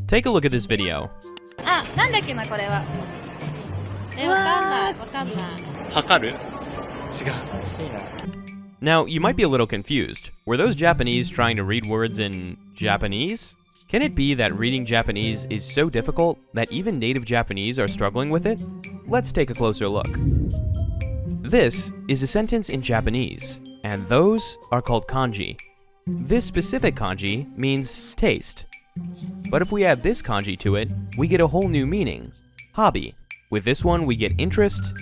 Take a look at this video. あ、なんだっけなこれは。わかんない。測る？違う。 Now, you might be a little confused. Were those Japanese trying to read words in Japanese? Can it be that reading Japanese is so difficult that even native Japanese are struggling with it? Let's take a closer look. This is a sentence in Japanese, and those are called kanji. This specific kanji means taste. But if we add this kanji to it, we get a whole new meaning, hobby. With this one, we get interest,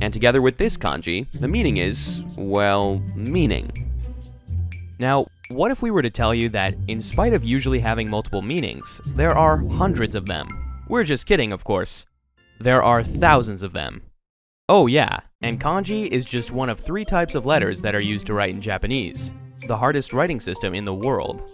and together with this kanji, the meaning is, well, meaning. Now, what if we were to tell you that, in spite of usually having multiple meanings, there are hundreds of them? We're just kidding, of course. There are thousands of them. Oh yeah, and kanji is just one of 3 types of letters that are used to write in Japanese, the hardest writing system in the world.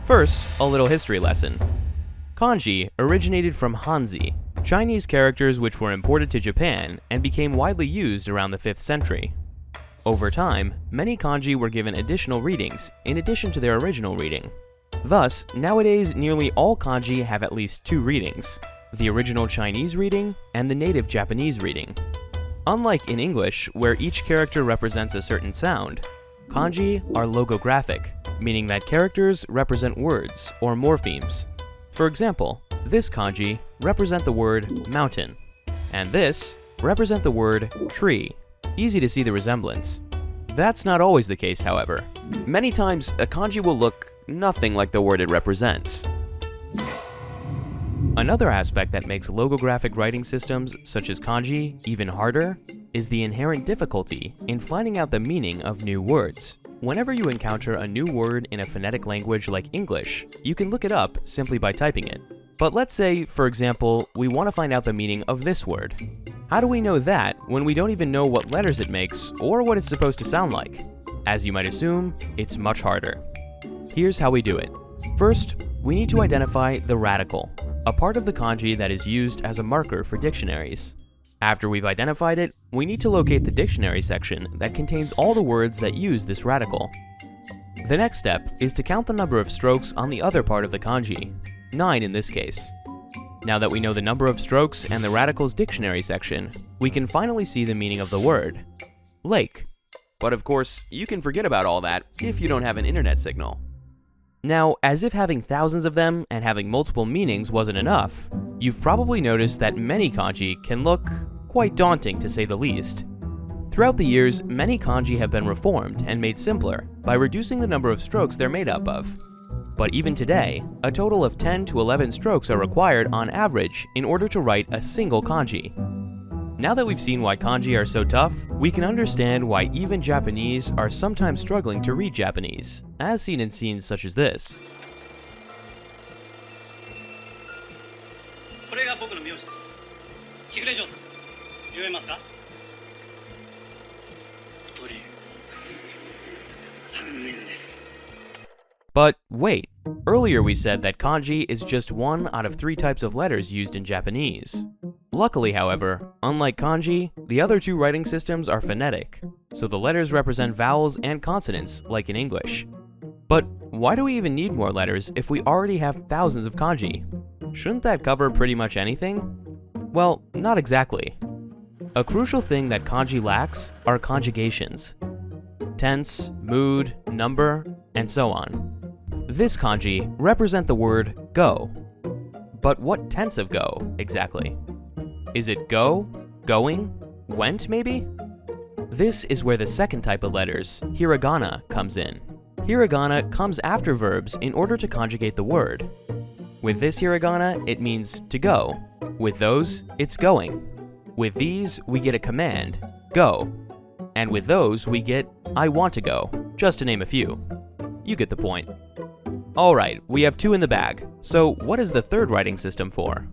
First, a little history lesson. Kanji originated from Hanzi, Chinese characters which were imported to Japan and became widely used around the 5th century. Over time, many kanji were given additional readings in addition to their original reading. Thus, nowadays nearly all kanji have at least 2 readings, the original Chinese reading and the native Japanese reading. Unlike in English, where each character represents a certain sound, kanji are logographic, meaning that characters represent words or morphemes. For example, this kanji represent the word mountain, and this represent the word tree. Easy to see the resemblance. That's not always the case, however. Many times, a kanji will look nothing like the word it represents. Another aspect that makes logographic writing systems, such as kanji, even harder, is the inherent difficulty in finding out the meaning of new words. Whenever you encounter a new word in a phonetic language like English, you can look it up simply by typing it. But let's say, for example, we want to find out the meaning of this word. How do we know that when we don't even know what letters it makes or what it's supposed to sound like? As you might assume, it's much harder. Here's how we do it. First, we need to identify the radical, a part of the kanji that is used as a marker for dictionaries. After we've identified it, we need to locate the dictionary section that contains all the words that use this radical. The next step is to count the number of strokes on the other part of the kanji, 9 in this case. Now that we know the number of strokes and the radical's dictionary section, we can finally see the meaning of the word, lake. But of course, you can forget about all that if you don't have an internet signal. Now, as if having thousands of them and having multiple meanings wasn't enough, you've probably noticed that many kanji can look quite daunting to say the least. Throughout the years, many kanji have been reformed and made simpler by reducing the number of strokes they're made up of. But even today, a total of 10 to 11 strokes are required on average in order to write a single kanji. Now that we've seen why kanji are so tough, we can understand why even Japanese are sometimes struggling to read Japanese, as seen in scenes such as this. これが僕の名字です。菊霊嬢さん、読めますか？小鳥。残念です。 But wait, earlier we said that kanji is just one out of 3 types of letters used in Japanese. Luckily, however, unlike kanji, the other 2 writing systems are phonetic, so the letters represent vowels and consonants like in English. But why do we even need more letters if we already have thousands of kanji? Shouldn't that cover pretty much anything? Well, not exactly. A crucial thing that kanji lacks are conjugations. Tense, mood, number, and so on. This kanji represent the word go. But what tense of go, exactly? Is it go, going, went maybe? This is where the second type of letters, hiragana, comes in. Hiragana comes after verbs in order to conjugate the word. With this hiragana, it means to go. With those, it's going. With these, we get a command, go. And with those, we get I want to go, just to name a few. You get the point. Alright, we have 2 in the bag, so what is the third writing system for?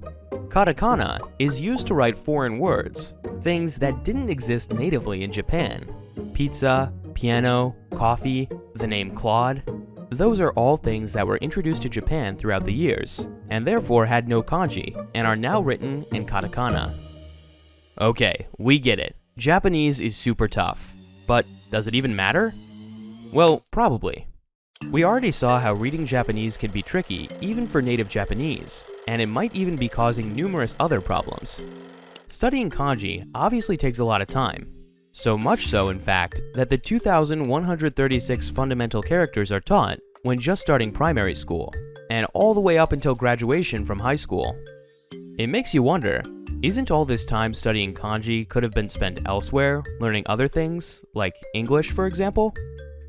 Katakana is used to write foreign words, things that didn't exist natively in Japan. Pizza, piano, coffee, the name Claude. Those are all things that were introduced to Japan throughout the years, and therefore had no kanji, and are now written in katakana. Okay, we get it. Japanese is super tough. But does it even matter? Well, probably. We already saw how reading Japanese can be tricky even for native Japanese, and it might even be causing numerous other problems. Studying kanji obviously takes a lot of time. So much so, in fact, that the 2,136 fundamental characters are taught when just starting primary school, and all the way up until graduation from high school. It makes you wonder, isn't all this time studying kanji could have been spent elsewhere, learning other things, like English for example?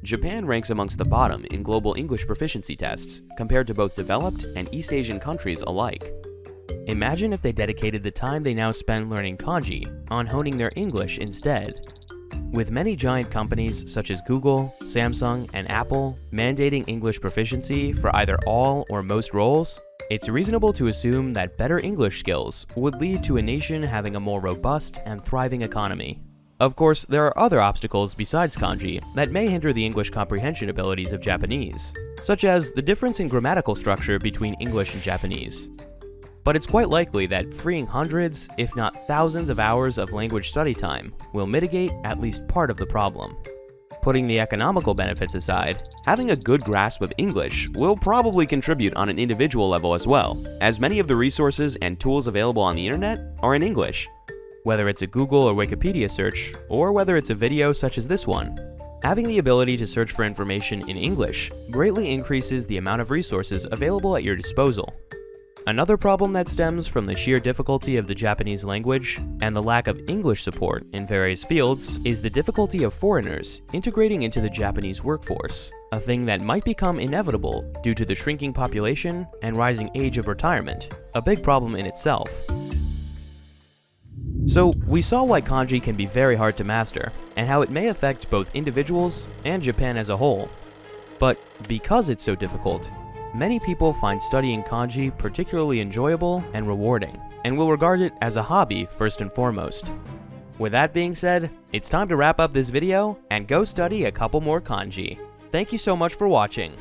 Japan ranks amongst the bottom in global English proficiency tests, compared to both developed and East Asian countries alike. Imagine if they dedicated the time they now spend learning kanji on honing their English instead. With many giant companies such as Google, Samsung, and Apple mandating English proficiency for either all or most roles, it's reasonable to assume that better English skills would lead to a nation having a more robust and thriving economy. Of course, there are other obstacles besides kanji that may hinder the English comprehension abilities of Japanese, such as the difference in grammatical structure between English and Japanese. But it's quite likely that freeing hundreds, if not thousands of hours of language study time will mitigate at least part of the problem. Putting the economical benefits aside, having a good grasp of English will probably contribute on an individual level as well, as many of the resources and tools available on the internet are in English. Whether it's a Google or Wikipedia search, or whether it's a video such as this one, having the ability to search for information in English greatly increases the amount of resources available at your disposal. Another problem that stems from the sheer difficulty of the Japanese language and the lack of English support in various fields is the difficulty of foreigners integrating into the Japanese workforce, a thing that might become inevitable due to the shrinking population and rising age of retirement, a big problem in itself. So, we saw why kanji can be very hard to master, and how it may affect both individuals and Japan as a whole. But because it's so difficult, many people find studying kanji particularly enjoyable and rewarding, and will regard it as a hobby first and foremost. With that being said, it's time to wrap up this video and go study a couple more kanji. Thank you so much for watching.